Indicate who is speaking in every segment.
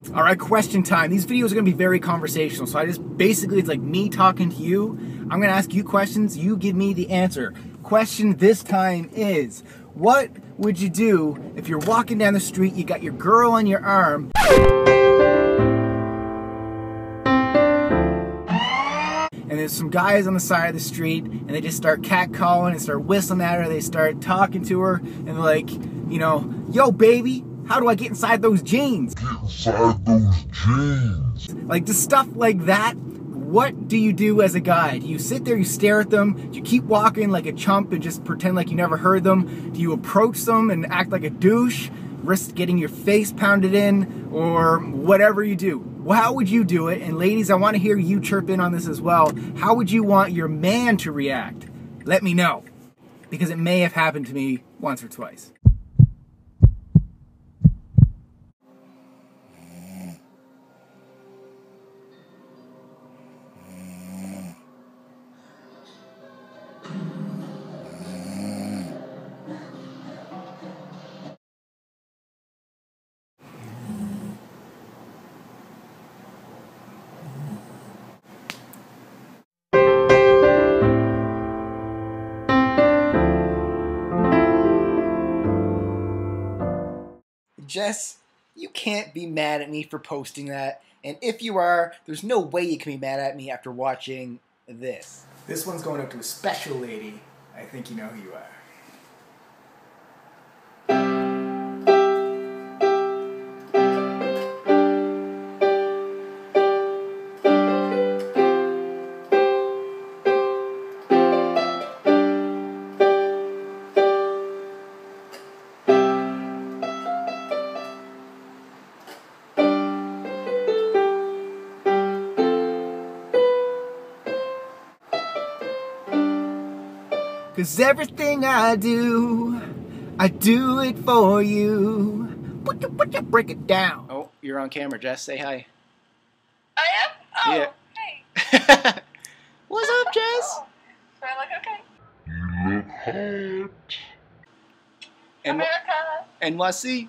Speaker 1: All right, question time. These videos are going to be very conversational, so it's like me talking to you. I'm going to ask you questions, you give me the answer. Question this time is, what would you do if you're walking down the street, you got your girl on your arm, and there's some guys on the side of the street, and they just start catcalling and start whistling at her, they start talking to her, and they're like, you know, yo baby, how do I get inside those jeans?
Speaker 2: Get inside those jeans.
Speaker 1: Like, just stuff like that. What do you do as a guy? Do you sit there, you stare at them? Do you keep walking like a chump and just pretend like you never heard them? Do you approach them and act like a douche? Risk getting your face pounded in? Or whatever you do. Well, how would you do it? And ladies, I want to hear you chirp in on this as well. How would you want your man to react? Let me know. Because it may have happened to me once or twice. Jess, you can't be mad at me for posting that, and if you are, there's no way you can be mad at me after watching this. This one's going out to a special lady. I think you know who you are. Cause everything I do it for you. Break it down. Oh, you're on camera, Jess. Say hi.
Speaker 3: I am? Oh,
Speaker 1: yeah.
Speaker 3: Hey.
Speaker 1: What's up, Jess?
Speaker 3: Oh, do I look okay?
Speaker 2: You look hot.
Speaker 1: And
Speaker 3: America.
Speaker 1: NYC.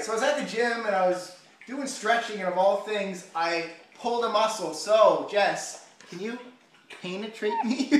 Speaker 1: So I was at the gym and I was doing stretching, and of all things, I pulled a muscle. So, Jess, can you penetrate me?